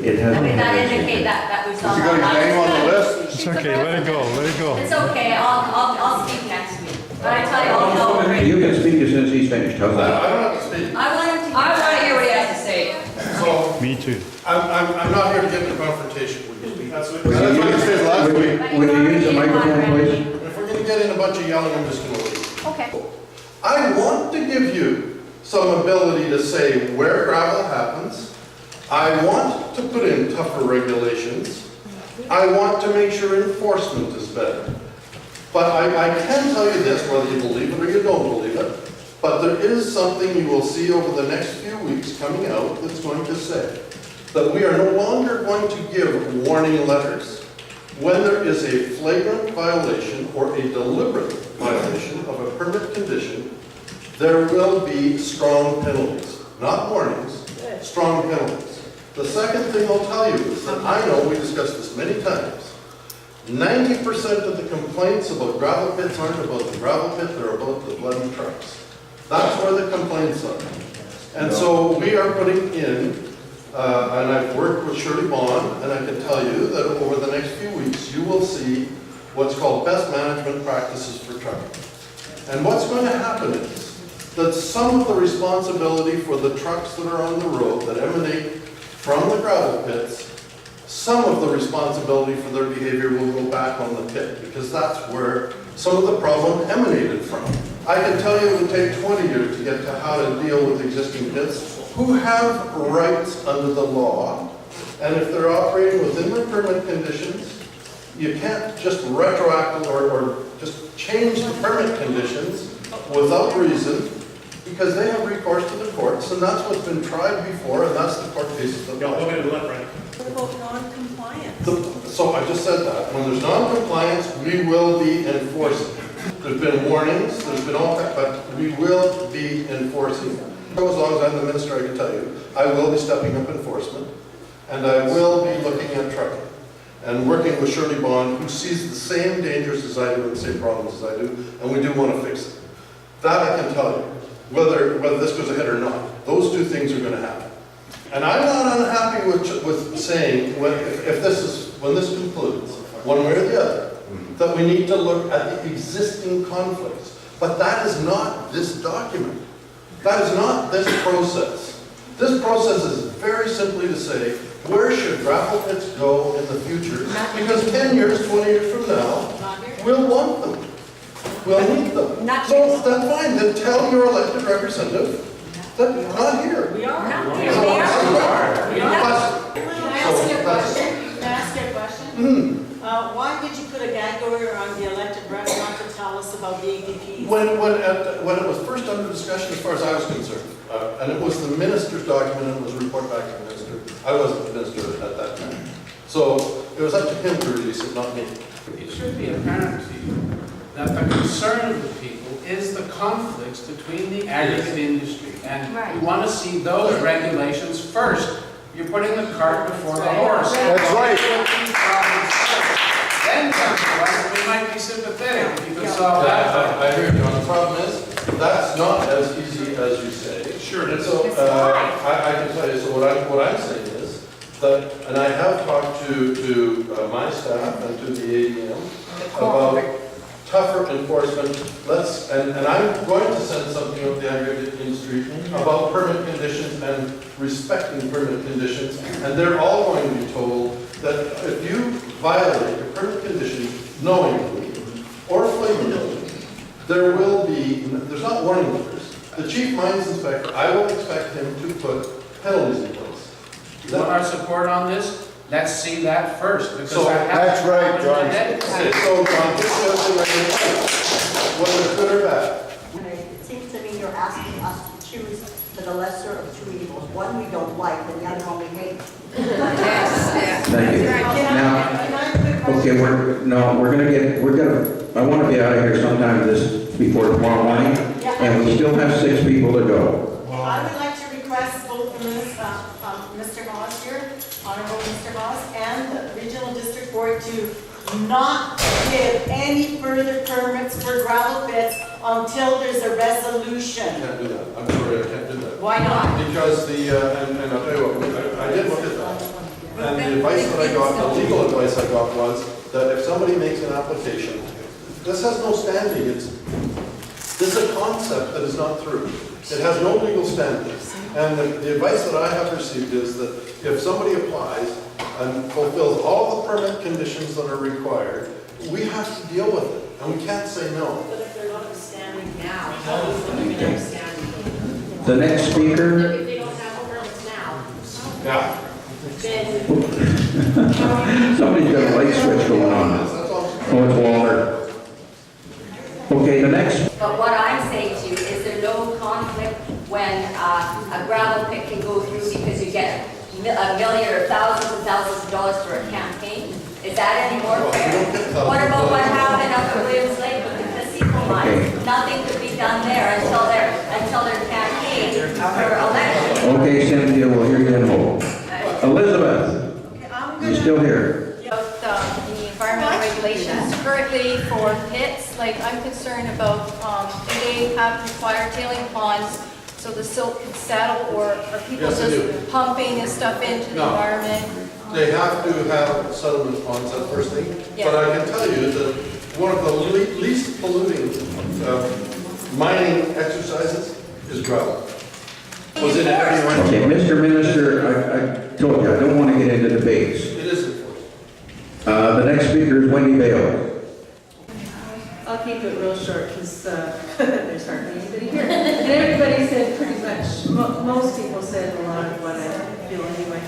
It hasn't. I mean, that indicate that we saw. Has he got his name on the list? It's okay, let it go, let it go. It's okay, I'll speak next week. But I tell you, I'll know. You can speak as soon as he's finished, how's I that? don't have to speak. I want to hear what he has to say. So, Me too. I'm not here to get into confrontation with you. That's what Would I you said last use- week. Would you use the microphone, please? If we're gonna get in a bunch of yelling, I'm just gonna leave. Okay. I want to give you some ability to say where gravel happens. I want to put in tougher regulations. I want to make sure enforcement is better. But I can tell you this, whether you believe it or you don't believe it, but there is something you will see over the next few weeks coming out that's going to say that we are no longer going to give warning letters when there is a flagrant violation or a deliberate violation of a permit condition. There will be strong penalties, not warnings, strong penalties. The second thing I'll tell you is that I know, we discussed this many times, 90% of the complaints about gravel pits aren't about the gravel pit, they're about the bloody trucks. That's where the complaints are. And so we are putting in, and I've worked with Shirley Bond, and I can tell you that over the next few weeks, you will see what's called best management practices for trucking. And what's going to happen is that some of the responsibility for the trucks that are on the road that emanate from the gravel pits, some of the responsibility for their behavior will go back on the pit, because that's where some of the problem emanated from. I can tell you it would take 20 years to get to how to deal with existing pits who have rights under the law, and if they're operating within their permit conditions, you can't just retroact or just change the permit conditions without reason, because they have recourse to the courts, and that's what's been tried before, and that's the court cases that What about non-compliance? So I just said that. When there's non-compliance, we will be enforcing. There's been warnings, there's been all that, but we will be enforcing. As long as I'm the minister, I can tell you, I will be stepping up enforcement, and I will be looking at trucking, and working with Shirley Bond, who sees the same dangers as I do and the same problems as I do, and we do want to fix it. That I can tell you, whether this goes ahead or not. Those two things are going to happen. And I'm not unhappy with saying, when this concludes, one way or the other, that we need to look at the existing conflicts. But that is not this document. That is not this process. This process is very simply to say, where should gravel pits go in the future? Because 10 years, 20 years from now, we'll want them. We'll need them. So that's fine, then tell your elected representative that we're not here. We are. We Can I ask you a question? Can I ask you a question? Why did you put a gag order on the elected rep not to tell us about the ADPs? When it was first under discussion, as far as I was concerned, and it was the minister's document, and it was a report back to the minister. I wasn't the minister at that time. So it was up to him to release it, not me. It should be apparent to you that the concern of the people is the conflicts between the aggregate industry. And Right. we want to see those regulations first. You're putting the cart before the horse. That's right. Then come to us, and we might be sympathetic if you can solve that. I hear you, John. The problem is, that's not as easy as you say. Sure it is. So, I can tell you, so what I'm saying is, that, and I have talked to my staff and to the ADM about tougher enforcement. And I'm going to send something out to the aggregate industry about permit conditions and respecting permit conditions. And they're all going to be told that if you violate a permit condition knowingly or flagrantly, there's not warning letters. The chief mines inspector, I will expect him to put penalties in place. You want our support on this? Let's see that first. Because So, I have that's right, in my John. head. Okay, so John, this is the way, whether it's good or bad. It seems to me you're asking us to choose for the lesser of two evils. One we don't like, and the other one we hate. Thank you. Now, okay, I want to be out of here sometime before tomorrow morning, and we still have 6 people to go. I would like to request both from Mr. Haas here, Honorable Mr. Haas, and the Regional District Board to not give any further permits for gravel pits until there's a resolution. I can't do that. I'm sorry, I can't do that. Why not? Because and I'll tell you what, I did look at that. And the advice that I got, the legal advice I got was that if somebody makes an application, this has no standing. This is a concept that is not true. It has no legal standing. And the advice that I have received is that if somebody applies and fulfills all the permit conditions that are required, we have to deal with it, and we can't say no. But if they're not upstanding now, how is it going to be upstanding? The next speaker, If they don't have permits now, Yeah. then somebody's got a light switch going on. That's all. Oh, it's Walter. Okay, the next, But what I'm saying to you, is there no conflict when a gravel pit can go through because you get a million or thousands and thousands of dollars for a campaign? Is that any more Well, we fair? don't get thousands What of about what dollars. happened up at Williams Lake with the casino mines? Nothing could be done there until their campaign for election. okay, Cynthia, we'll hear you in a moment. Elizabeth, Okay, I'm you gonna. still here? About the environmental regulations currently for pits, like I'm concerned about, do they have required tailing ponds so the silt can settle, or are people Yes, they do. just pumping this stuff into the No. environment? They have to have settlement ponds, that first thing. Yeah. But I can tell you that one of the least polluting mining exercises is gravel. Was in every one. Okay, Mr. Minister, I told you, I don't want to get into debates. It is enforced. The next speaker is Wendy Bale. I'll keep it real short because there's hardly anybody here. And everybody said pretty much, most people said a lot of what I feel anyway.